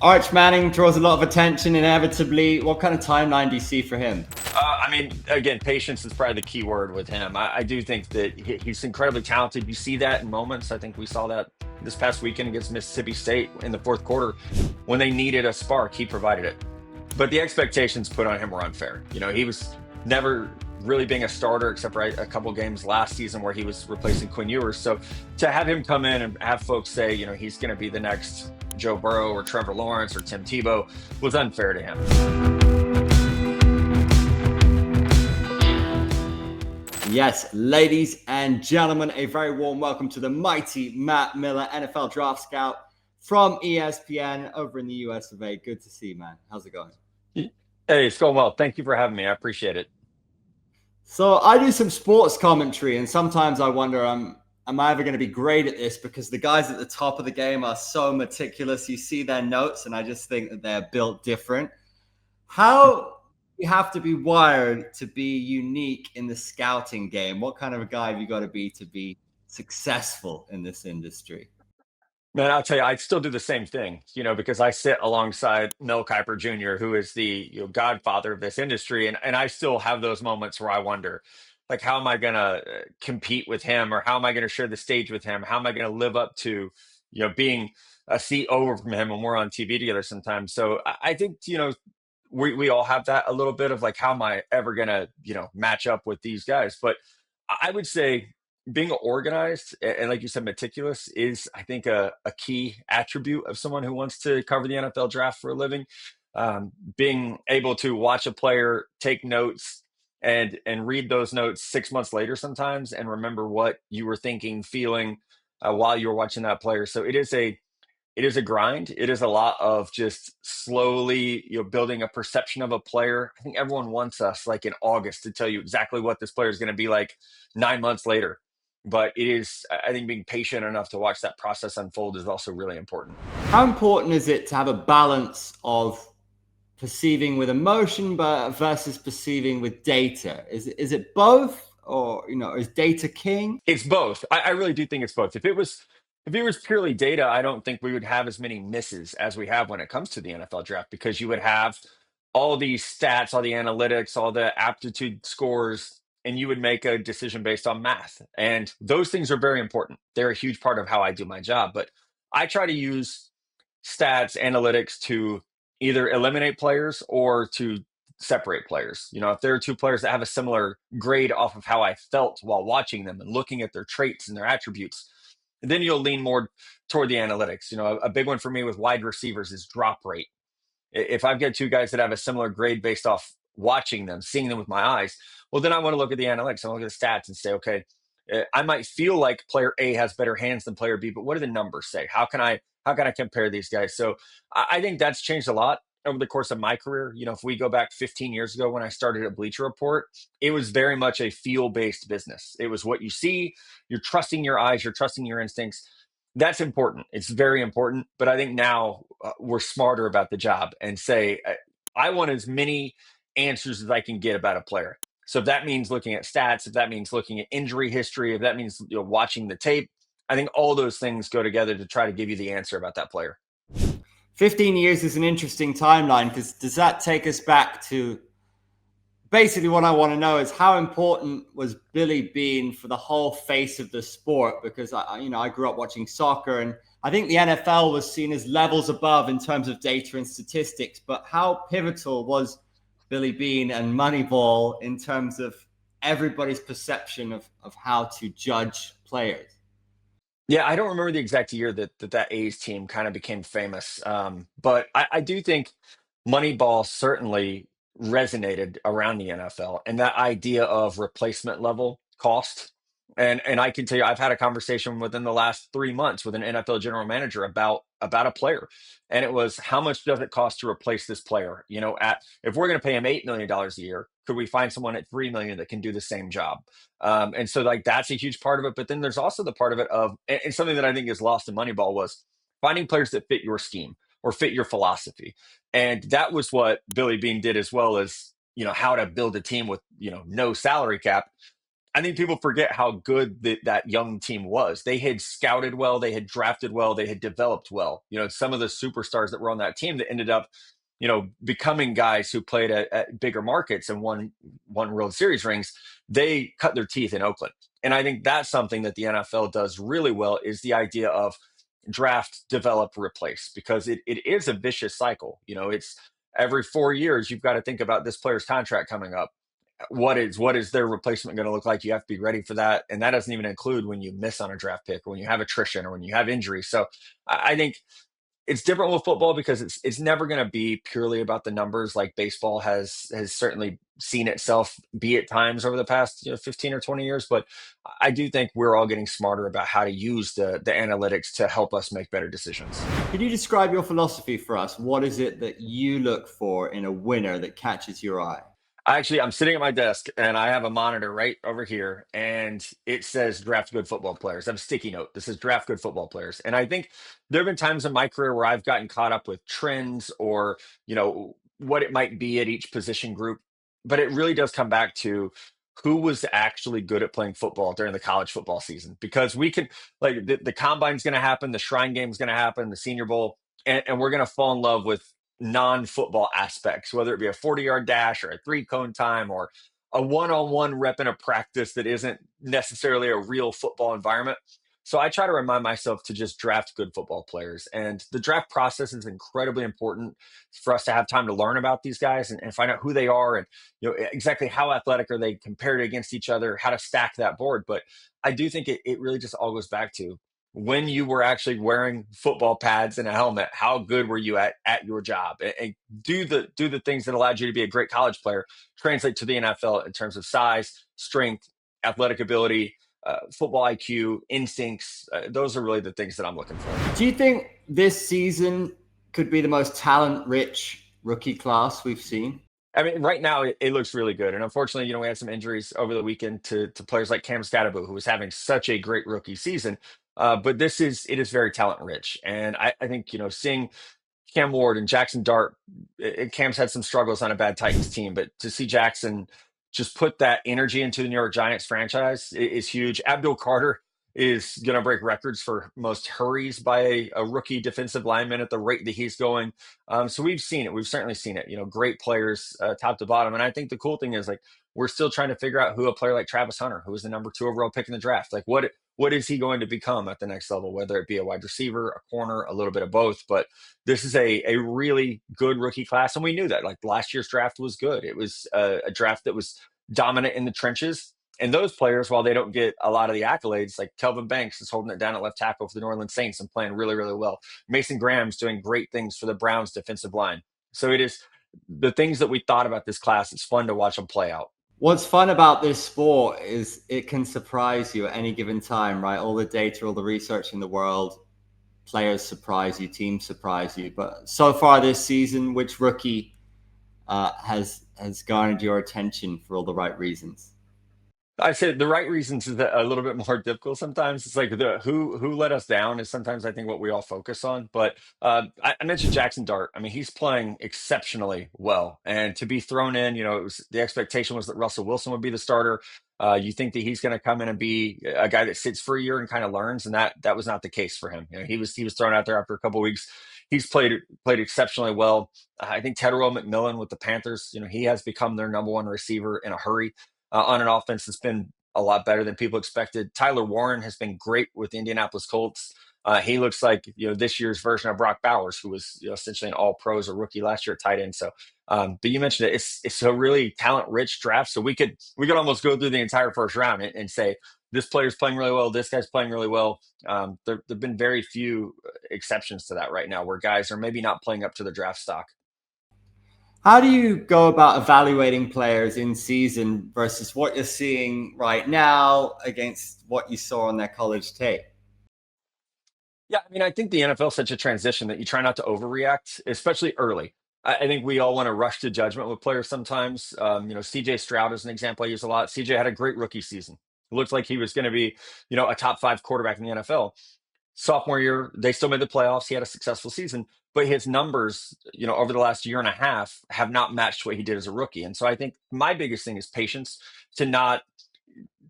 Arch Manning draws a lot of attention inevitably. What kind of timeline do you see for him? Again, patience is probably the key word with him. I do think that he's incredibly talented. You see that in moments. I think we saw that this past weekend against Mississippi State in the fourth quarter when they needed a spark. He provided it, but the expectations put on him were unfair. He was never really being a starter except for a couple games last season where he was replacing Quinn Ewers. So to have him come in and have folks say, he's going to be the next Joe Burrow or Trevor Lawrence or Tim Tebow was unfair to him. Yes, ladies and gentlemen, a very warm welcome to the mighty Matt Miller, NFL Draft Scout from ESPN over in the US of A. Good to see you, man. How's it going? Hey, it's going well. Thank you for having me. I appreciate it. So I do some sports commentary, and sometimes I wonder, am I ever going to be great at this? Because the guys at the top of the game are so meticulous. You see their notes, and I just think that they're built different. How you have to be wired to be unique in the scouting game? What kind of a guy have you got to be successful in this industry? Man, I'll tell you, I still do the same thing, because I sit alongside Mel Kiper Jr., who is the godfather of this industry, and I still have those moments where I wonder, like, how am I going to compete with him, or how am I going to share the stage with him? How am I going to live up to, being a seat over from him when we're on TV together sometimes? So I think, we all have that a little bit of like, how am I ever going to, match up with these guys? But I would say being organized and, like you said, meticulous is, I think, a key attribute of someone who wants to cover the NFL draft for a living. Being able to watch a player, take notes, and read those notes 6 months later sometimes, and remember what you were thinking, feeling while you were watching that player. So it is a grind. It is a lot of just slowly, building a perception of a player. I think everyone wants us like in August to tell you exactly what this player is going to be like 9 months later. But it is, I think, being patient enough to watch that process unfold is also really important. How important is it to have a balance of perceiving with emotion but versus perceiving with data? Is it both, or is data king? It's both. I really do think it's both. If it was purely data, I don't think we would have as many misses as we have when it comes to the NFL draft, because you would have all these stats, all the analytics, all the aptitude scores, and you would make a decision based on math. And those things are very important. They're a huge part of how I do my job. But I try to use stats, analytics to either eliminate players or to separate players. If there are two players that have a similar grade off of how I felt while watching them and looking at their traits and their attributes, then you'll lean more toward the analytics. A big one for me with wide receivers is drop rate. If I've got two guys that have a similar grade based off watching them, seeing them with my eyes, well, then I want to look at the analytics. I want to look at the stats and say, okay, I might feel like player A has better hands than player B, but what do the numbers say? How can I compare these guys? So I think that's changed a lot over the course of my career. If we go back 15 years ago when I started at Bleacher Report, it was very much a feel-based business. It was what you see, you're trusting your eyes, you're trusting your instincts. That's important. It's very important. But I think now we're smarter about the job and say, I want as many answers as I can get about a player. So if that means looking at stats, if that means looking at injury history, if that means watching the tape, I think all those things go together to try to give you the answer about that player. 15 years is an interesting timeline, because does that take us back to basically what I want to know is how important was Billy Beane for the whole face of the sport? Because I grew up watching soccer, and I think the NFL was seen as levels above in terms of data and statistics. But how pivotal was Billy Beane and Moneyball in terms of everybody's perception of how to judge players? Yeah, I don't remember the exact year that A's team kind of became famous, but I do think Moneyball certainly resonated around the NFL, and that idea of replacement level cost. And I can tell you, I've had a conversation within the last 3 months with an NFL general manager about a player, and it was, how much does it cost to replace this player? At if we're going to pay him $8 million a year, could we find someone at 3 million that can do the same job? And so, like, that's a huge part of it. But then there's also the part of it of, and something that I think is lost in Moneyball was finding players that fit your scheme or fit your philosophy. And that was what Billy Beane did, as well as, how to build a team with, no salary cap. I think people forget how good that young team was. They had scouted well, they had drafted well, they had developed well. Some of the superstars that were on that team that ended up, becoming guys who played at bigger markets and won World Series rings. They cut their teeth in Oakland, and I think that's something that the NFL does really well is the idea of draft, develop, replace, because it is a vicious cycle. It's every 4 years you've got to think about this player's contract coming up. What is their replacement going to look like? You have to be ready for that, and that doesn't even include when you miss on a draft pick or when you have attrition or when you have injury. So I think it's different with football because it's never going to be purely about the numbers, like baseball has certainly seen itself be at times over the past 15 or 20 years. But I do think we're all getting smarter about how to use the analytics to help us make better decisions. Could you describe your philosophy for us? What is it that you look for in a winner that catches your eye? I'm sitting at my desk and I have a monitor right over here, and it says draft good football players. I have a sticky note that says draft good football players. And I think there have been times in my career where I've gotten caught up with trends or, what it might be at each position group. But it really does come back to who was actually good at playing football during the college football season. Because we could, like, the combine's going to happen, the Shrine Game's going to happen, the Senior Bowl, and we're going to fall in love with non-football aspects, whether it be a 40-yard dash or a three-cone time or a one-on-one rep in a practice that isn't necessarily a real football environment. So I try to remind myself to just draft good football players. And the draft process is incredibly important for us to have time to learn about these guys and find out who they are and exactly how athletic are they compared against each other, how to stack that board. But I do think it really just all goes back to when you were actually wearing football pads and a helmet, how good were you at your job? And do the things that allowed you to be a great college player translate to the NFL in terms of size, strength, athletic ability, football IQ, instincts. Those are really the things that I'm looking for. Do you think this season could be the most talent-rich rookie class we've seen? I mean, right now it looks really good, and unfortunately, we had some injuries over the weekend to players like Cam Scatterbo, who was having such a great rookie season. But it is very talent rich, and I think seeing Cam Ward and Jackson Dart. Cam's had some struggles on a bad Titans team, but to see Jackson just put that energy into the New York Giants franchise is huge. Abdul Carter is going to break records for most hurries by a rookie defensive lineman at the rate that he's going. So we've seen it. We've certainly seen it. Great players top to bottom. And I think the cool thing is we're still trying to figure out who a player like Travis Hunter, who was the number 2 overall pick in the draft, like what is he going to become at the next level, whether it be a wide receiver, a corner, a little bit of both. But this is a really good rookie class. And we knew that like last year's draft was good. It was a draft that was dominant in the trenches. And those players, while they don't get a lot of the accolades, like Kelvin Banks is holding it down at left tackle for the New Orleans Saints and playing really, really well. Mason Graham's doing great things for the Browns defensive line. So it is the things that we thought about this class. It's fun to watch them play out. What's fun about this sport is it can surprise you at any given time, right? All the data, all the research in the world, players surprise you, teams surprise you. But so far this season, which rookie has garnered your attention for all the right reasons? I said the right reasons is a little bit more difficult sometimes. It's like the who let us down is sometimes I think what we all focus on. But I mentioned Jackson Dart. I mean, he's playing exceptionally well, and to be thrown in, the expectation was that Russell Wilson would be the starter. You think that he's going to come in and be a guy that sits for a year and kind of learns, and that was not the case for him. He was thrown out there after a couple of weeks. He's played exceptionally well. I think Tedero McMillan with the Panthers, he has become their number 1 receiver in a hurry on an offense that's been a lot better than people expected. Tyler Warren has been great with the Indianapolis Colts. He looks like this year's version of Brock Bowers, who was essentially an All Pros or rookie last year at tight end. So, but you mentioned it; it's a really talent rich draft. So we could almost go through the entire first round and say this player's playing really well, this guy's playing really well. There've been very few exceptions to that right now, where guys are maybe not playing up to the draft stock. How do you go about evaluating players in season versus what you're seeing right now against what you saw on their college tape? Yeah, I mean, I think the NFL is such a transition that you try not to overreact, especially early. I think we all want to rush to judgment with players sometimes. CJ Stroud is an example I use a lot. CJ had a great rookie season. It looked like he was going to be, a top 5 quarterback in the NFL. Sophomore year, they still made the playoffs. He had a successful season, but his numbers, over the last year and a half have not matched what he did as a rookie. And so I think my biggest thing is patience to not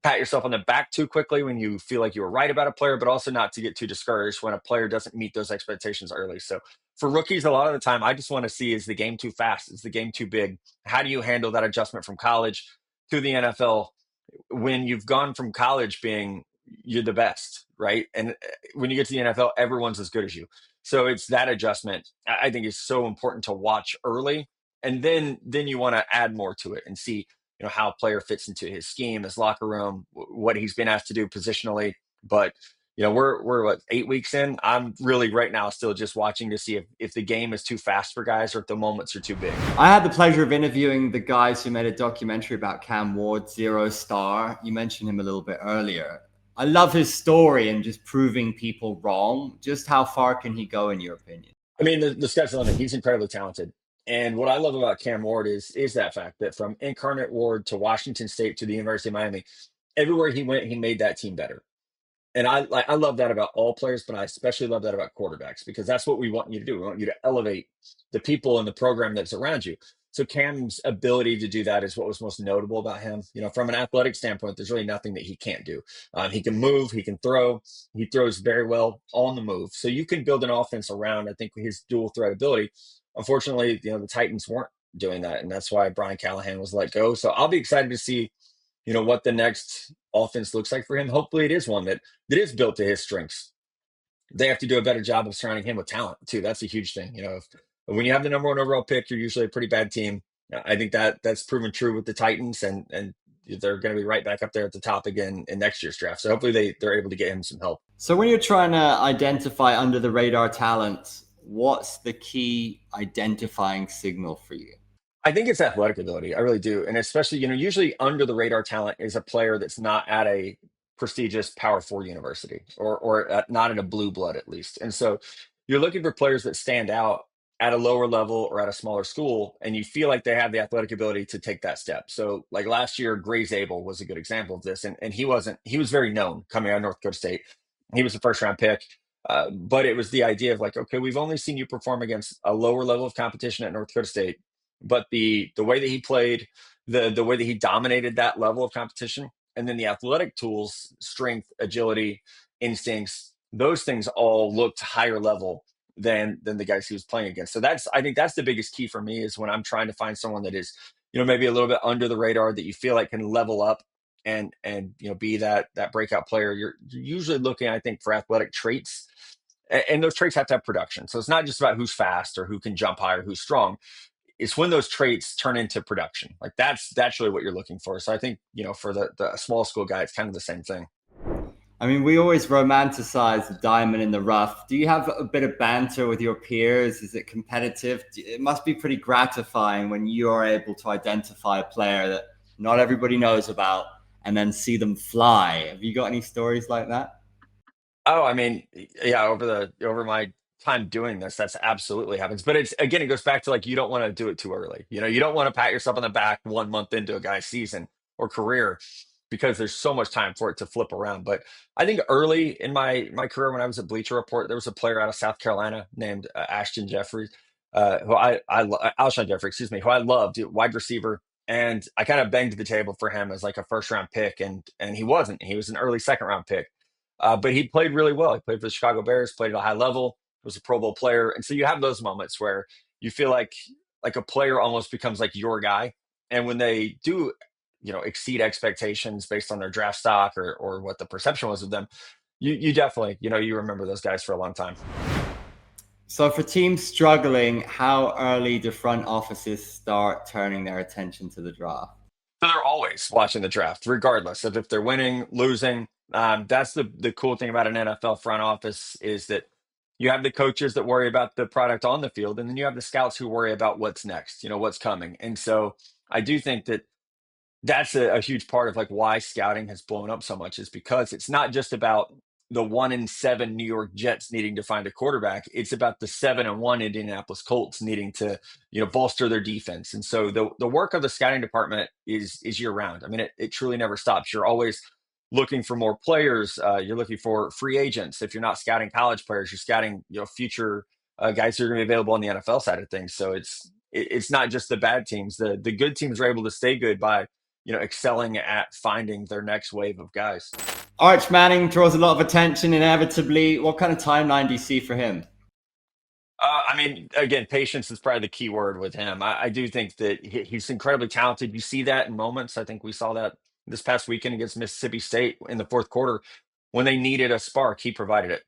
pat yourself on the back too quickly when you feel like you were right about a player, but also not to get too discouraged when a player doesn't meet those expectations early. So for rookies, a lot of the time, I just want to see, is the game too fast? Is the game too big? How do you handle that adjustment from college to the NFL when you've gone from college being you're the best, right? And when you get to the NFL, everyone's as good as you. So it's that adjustment I think is so important to watch early, and then you want to add more to it and see how a player fits into his scheme, his locker room, what he's been asked to do positionally. But we're what, 8 weeks in. I'm really right now still just watching to see if the game is too fast for guys or if the moments are too big. I had the pleasure of interviewing the guys who made a documentary about Cam Ward, Zero Star. You mentioned him a little bit earlier. I love his story and just proving people wrong. Just how far can he go, in your opinion? I mean, the sky's the limit. He's incredibly talented. And what I love about Cam Ward is that fact that from Incarnate Ward to Washington State to the University of Miami, everywhere he went, he made that team better. And I love that about all players, but I especially love that about quarterbacks, because that's what we want you to do. We want you to elevate the people in the program that's around you. So Cam's ability to do that is what was most notable about him. From an athletic standpoint, there's really nothing that he can't do. He can move, he can throw, he throws very well on the move. So you can build an offense around, I think, his dual threat ability. Unfortunately, the Titans weren't doing that, and that's why Brian Callahan was let go. So I'll be excited to see what the next offense looks like for him. Hopefully it is one that is built to his strengths. They have to do a better job of surrounding him with talent too. That's a huge thing. When you have the number one overall pick, you're usually a pretty bad team. I think that's proven true with the Titans, and they're going to be right back up there at the top again in next year's draft. So hopefully they're able to get him some help. So when you're trying to identify under the radar talent, what's the key identifying signal for you? I think it's athletic ability. I really do. And especially, usually under the radar talent is a player that's not at a prestigious Power Four university, or not in a blue blood at least. And so you're looking for players that stand out at a lower level or at a smaller school, and you feel like they have the athletic ability to take that step. So like last year, Grace Abel was a good example of this. And he was very known coming out of North Dakota State. He was a first round pick. But it was the idea of like, okay, we've only seen you perform against a lower level of competition at North Dakota State, but the way that he played, the way that he dominated that level of competition, and then the athletic tools, strength, agility, instincts, those things all looked higher level than the guys he was playing against. So I think that's the biggest key for me, is when I'm trying to find someone that is maybe a little bit under the radar, that you feel like can level up and be that breakout player. You're usually looking, I think, for athletic traits, and those traits have to have production. So it's not just about who's fast or who can jump high or who's strong. It's when those traits turn into production. Like that's really what you're looking for. So I think, for the small school guy, it's kind of the same thing. I mean, we always romanticize the diamond in the rough. Do you have a bit of banter with your peers? Is it competitive? It must be pretty gratifying when you are able to identify a player that not everybody knows about and then see them fly. Have you got any stories like that? Oh, I mean, yeah, over my time doing this, that's absolutely happens. But it goes back to like, you don't want to do it too early. You don't want to pat yourself on the back 1 month into a guy's season or career, because there's so much time for it to flip around. But I think early in my career, when I was at Bleacher Report, there was a player out of South Carolina named Ashton Jeffries, Alshon Jeffrey, excuse me, who I loved, wide receiver. And I kind of banged the table for him as like a first round pick, and he wasn't. He was an early second round pick. But he played really well. He played for the Chicago Bears, played at a high level, was a Pro Bowl player. And so you have those moments where you feel like a player almost becomes like your guy. And when they do, exceed expectations based on their draft stock or what the perception was of them, you definitely, you remember those guys for a long time. So for teams struggling, how early do front offices start turning their attention to the draft? So they're always watching the draft, regardless of if they're winning, losing. That's the cool thing about an NFL front office, is that you have the coaches that worry about the product on the field, and then you have the scouts who worry about what's next, what's coming. And so I do think that that's a huge part of like why scouting has blown up so much, is because it's not just about the 1-7 New York Jets needing to find a quarterback. It's about the 7-1 Indianapolis Colts needing to, bolster their defense. And so the work of the scouting department is year round. I mean, it truly never stops. You're always looking for more players. You're looking for free agents. If you're not scouting college players, you're scouting, future guys who are going to be available on the NFL side of things. So it's not just the bad teams. The good teams are able to stay good by excelling at finding their next wave of guys. Arch Manning draws a lot of attention inevitably. What kind of timeline do you see for him? I mean, again, patience is probably the key word with him. I do think that he's incredibly talented. You see that in moments. I think we saw that this past weekend against Mississippi State in the fourth quarter when they needed a spark. He provided it.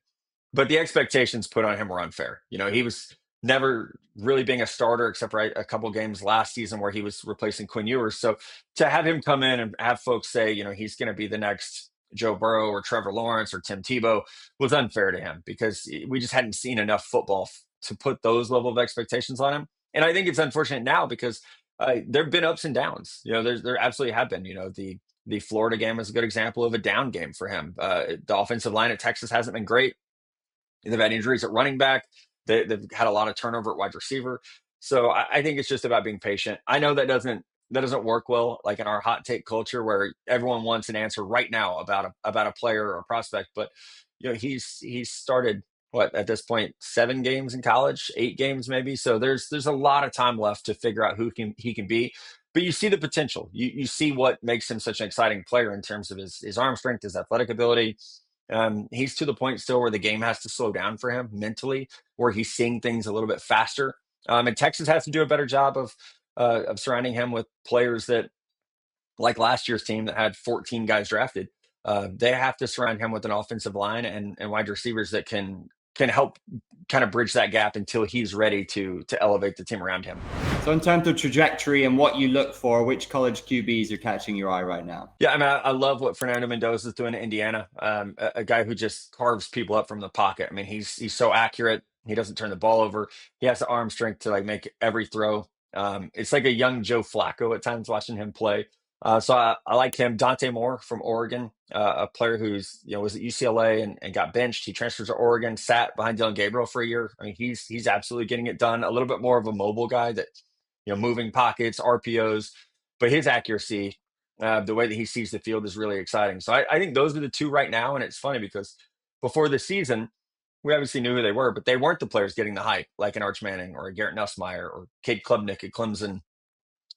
But the expectations put on him were unfair. He was never really being a starter except for a couple games last season where he was replacing Quinn Ewers. So to have him come in and have folks say, he's going to be the next Joe Burrow or Trevor Lawrence or Tim Tebow was unfair to him because we just hadn't seen enough football to put those level of expectations on him. And I think it's unfortunate now because there have been ups and downs. There absolutely have been. The Florida game is a good example of a down game for him. The offensive line at Texas hasn't been great. They've had injuries at running back. They've had a lot of turnover at wide receiver. So I think it's just about being patient. I know that doesn't work well, like in our hot take culture where everyone wants an answer right now about a player or a prospect. But he's started what at this point 7 games in college, 8 games maybe. So there's a lot of time left to figure out who he can be. But you see the potential. You see what makes him such an exciting player in terms of his arm strength, his athletic ability. He's to the point still where the game has to slow down for him mentally, where he's seeing things a little bit faster. And Texas has to do a better job of surrounding him with players that, like last year's team that had 14 guys drafted. They have to surround him with an offensive line and wide receivers that can help kind of bridge that gap until he's ready to elevate the team around him. So in terms of trajectory and what you look for, which college QBs are catching your eye right now? Yeah, I mean, I love what Fernando Mendoza is doing at Indiana. A guy who just carves people up from the pocket. I mean, he's so accurate. He doesn't turn the ball over. He has the arm strength to like make every throw. It's like a young Joe Flacco at times watching him play. So I like him. Dante Moore from Oregon, a player who's was at UCLA and got benched. He transfers to Oregon, sat behind Dylan Gabriel for a year. I mean, he's absolutely getting it done. A little bit more of a mobile guy that moving pockets, RPOs, but his accuracy, the way that he sees the field is really exciting. So I think those are the two right now. And it's funny because before the season, we obviously knew who they were, but they weren't the players getting the hype like an Arch Manning or a Garrett Nussmeier or Cade Klubnik at Clemson,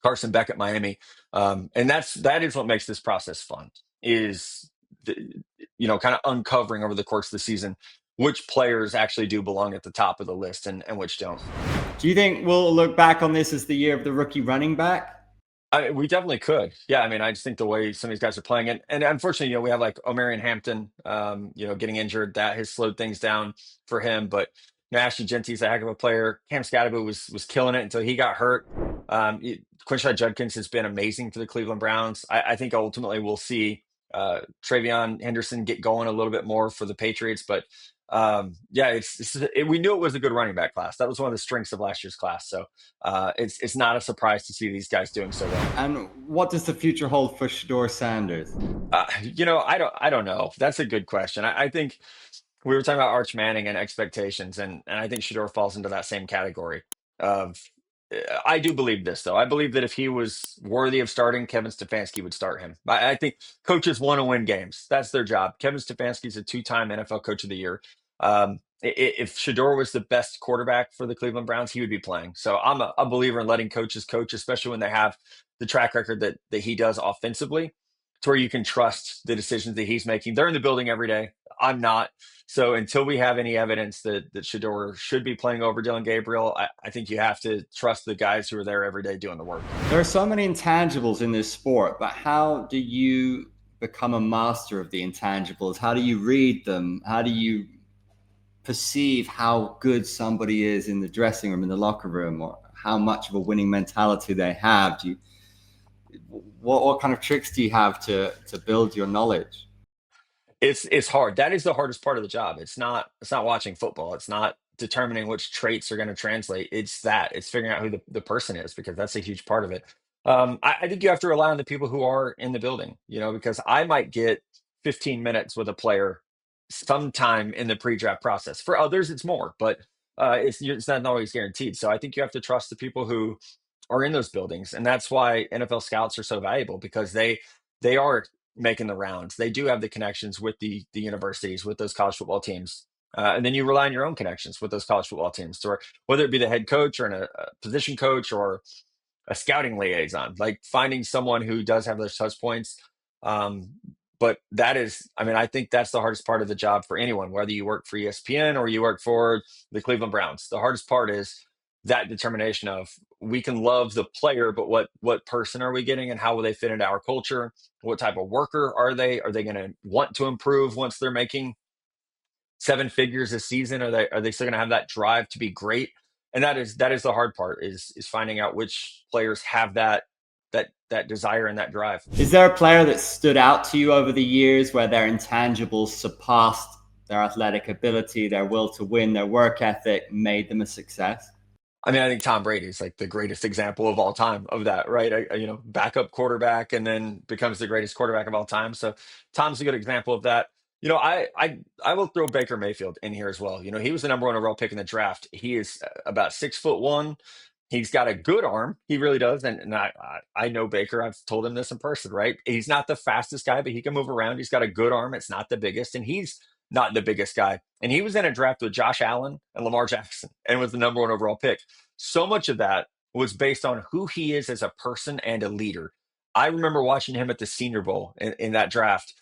Carson Beck at Miami. And that is what makes this process fun is, kind of uncovering over the course of the season which players actually do belong at the top of the list and which don't. Do you think we'll look back on this as the year of the rookie running back? We definitely could. Yeah, I mean, I just think the way some of these guys are playing it, and unfortunately, we have like Omarion Hampton, getting injured. That has slowed things down for him. But Ashley Genty's a heck of a player. Cam Scadaboo was killing it until he got hurt. Quinshon Judkins has been amazing for the Cleveland Browns. I think ultimately we'll see Travion Henderson get going a little bit more for the Patriots. But yeah, we knew it was a good running back class. That was one of the strengths of last year's class. So it's not a surprise to see these guys doing so well. And what does the future hold for Shedeur Sanders? I don't know. That's a good question. I think we were talking about Arch Manning and expectations, and I think Shedeur falls into that same category of. I do believe this though. I believe that if he was worthy of starting, Kevin Stefanski would start him. I think coaches want to win games. That's their job. Kevin Stefanski is a 2-time NFL Coach of the Year. If Shedeur was the best quarterback for the Cleveland Browns, he would be playing. So I'm a believer in letting coaches coach, especially when they have the track record that he does offensively, to where you can trust the decisions that he's making. They're in the building every day. I'm not. So until we have any evidence that Shedeur should be playing over Dylan Gabriel, I think you have to trust the guys who are there every day doing the work. There are so many intangibles in this sport, but how do you become a master of the intangibles? How do you read them? How do you perceive how good somebody is in the dressing room, in the locker room, or how much of a winning mentality they have? What kind of tricks do you have to build your knowledge? It's hard. That is the hardest part of the job. It's not watching football. It's not determining which traits are going to translate. It's figuring out who the person is because that's a huge part of it. I think you have to rely on the people who are in the building, because I might get 15 minutes with a player sometime in the pre-draft process. For others, it's more, but it's not always guaranteed. So I think you have to trust the people who are in those buildings, and that's why NFL scouts are so valuable because they are making the rounds. They do have the connections with the universities, with those college football teams. And then you rely on your own connections with those college football teams, or whether it be the head coach or a position coach or a scouting liaison, like finding someone who does have those touch points. Um, but that is, I mean, I think that's the hardest part of the job for anyone, whether you work for ESPN or you work for the Cleveland Browns. The hardest part is that determination of, we can love the player, but what person are we getting and how will they fit into our culture? What type of worker are they? Are they going to want to improve once they're making seven figures a season? Are they still going to have that drive to be great? And that is the hard part, is finding out which players have that desire and that drive. Is there a player that stood out to you over the years where their intangibles surpassed their athletic ability, their will to win, their work ethic, made them a success? I mean, I think Tom Brady is like the greatest example of all time of that, right? Backup quarterback and then becomes the greatest quarterback of all time. So Tom's a good example of that. I will throw Baker Mayfield in here as well. He was the number one overall pick in the draft. He is about 6'1". He's got a good arm. He really does. And I know Baker. I've told him this in person, right? He's not the fastest guy, but he can move around. He's got a good arm. It's not the biggest, and he's not the biggest guy. And he was in a draft with Josh Allen and Lamar Jackson and was the number one overall pick. So much of that was based on who he is as a person and a leader. I remember watching him at the Senior Bowl in that draft,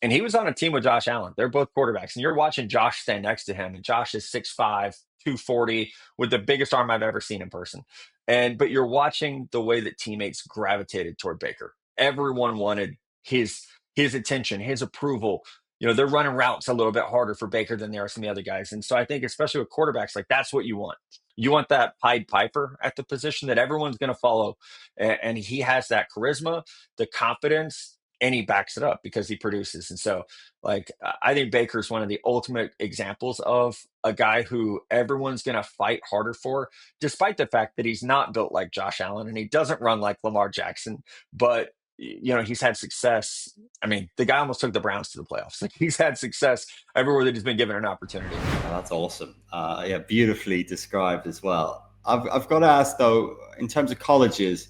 and he was on a team with Josh Allen. They're both quarterbacks, and you're watching Josh stand next to him, and Josh is 6'5", 240, with the biggest arm I've ever seen in person. But you're watching the way that teammates gravitated toward Baker. Everyone wanted his attention, his approval. They're running routes a little bit harder for Baker than they are some of the other guys. And so I think, especially with quarterbacks, like, that's what you want. You want that Pied Piper at the position that everyone's going to follow. And he has that charisma, the confidence, and he backs it up because he produces. And so, like, I think Baker's one of the ultimate examples of a guy who everyone's going to fight harder for, despite the fact that he's not built like Josh Allen and he doesn't run like Lamar Jackson. But he's had success. I mean, the guy almost took the Browns to the playoffs. Like, he's had success everywhere that he's been given an opportunity. Oh, that's awesome. Yeah, beautifully described as well. I've got to ask though, in terms of colleges,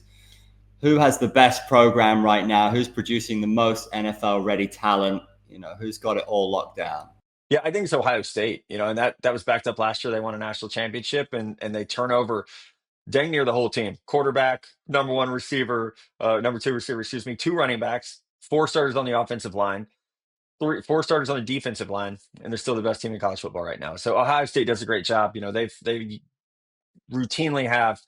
who has the best program right now? Who's producing the most NFL ready talent? Who's got it all locked down? Yeah, I think it's Ohio State, and that was backed up last year. They won a national championship, and they turn over dang near the whole team. Quarterback, number one receiver, number two receiver, excuse me, two running backs, four starters on the offensive line, four starters on the defensive line, and they're still the best team in college football right now. So Ohio State does a great job. They routinely have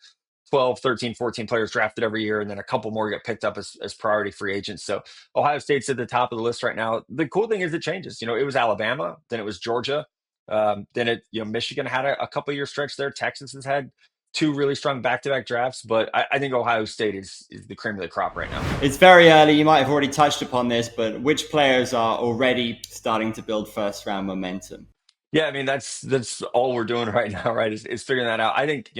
12, 13, 14 players drafted every year, and then a couple more get picked up as priority free agents. So Ohio State's at the top of the list right now. The cool thing is it changes. It was Alabama, then it was Georgia, then Michigan had a couple year stretch there. Texas has had two really strong back-to-back drafts, but I think Ohio State is the cream of the crop right now. It's very early. You might have already touched upon this, but which players are already starting to build first-round momentum? Yeah, I mean, that's all we're doing right now, right? Is figuring that out. I think,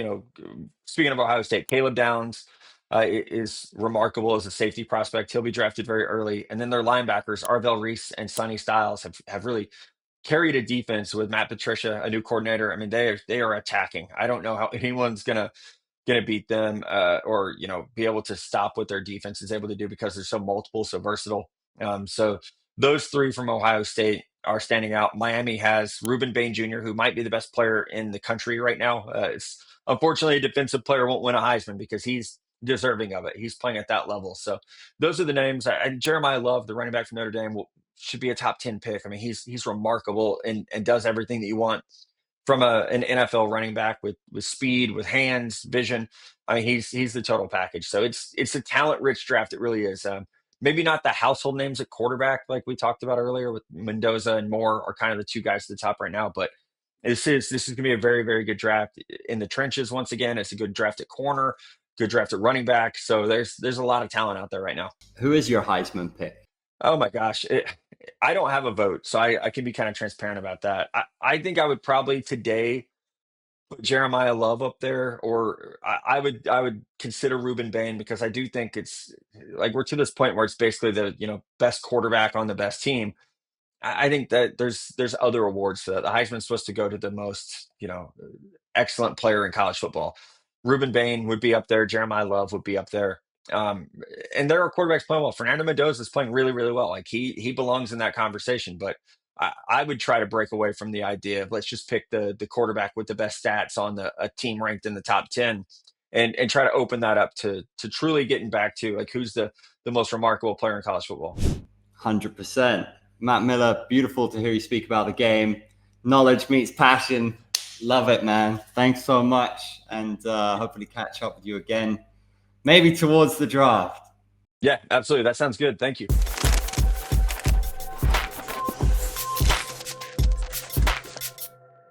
speaking of Ohio State, Caleb Downs is remarkable as a safety prospect. He'll be drafted very early, and then their linebackers, Arvell Reese and Sonny Styles, have really carried a defense with Matt Patricia, a new coordinator. I mean, they are attacking. I don't know how anyone's gonna beat them, or be able to stop what their defense is able to do, because they're so multiple, so versatile. So those three from Ohio State are standing out. Miami has Reuben Bain Jr., who might be the best player in the country right now. It's unfortunately, a defensive player won't win a Heisman because he's deserving of it. He's playing at that level. So those are the names. Jeremiah Love, the running back from Notre Dame, should be a top 10 pick. I mean, he's remarkable and does everything that you want from an NFL running back, with speed, with hands, vision. I mean, he's the total package. So it's a talent rich draft. It really is. Maybe not the household names at quarterback like we talked about earlier, with Mendoza and Moore are kind of the two guys at the top right now. But this is going to be a very, very good draft in the trenches. Once again, it's a good draft at corner, good draft at running back. So there's a lot of talent out there right now. Who is your Heisman pick? Oh my gosh. I don't have a vote, so I can be kind of transparent about that. I think I would probably today put Jeremiah Love up there, or I would consider Reuben Bain, because I do think it's like we're to this point where it's basically the best quarterback on the best team. I think that there's other awards for that. The Heisman's supposed to go to the most excellent player in college football. Reuben Bain would be up there. Jeremiah Love would be up there. Um, and there are quarterbacks playing well. Fernando Mendoza is playing really, really well. Like, he belongs in that conversation. But I would try to break away from the idea of, let's just pick the quarterback with the best stats on a team ranked in the top 10, and try to open that up to truly getting back to like who's the most remarkable player in college football. 100%. Matt Miller, beautiful to hear you speak about the game. Knowledge meets passion. Love it, man. Thanks so much. And hopefully catch up with you again, maybe towards the draft. Yeah, absolutely. That sounds good. Thank you.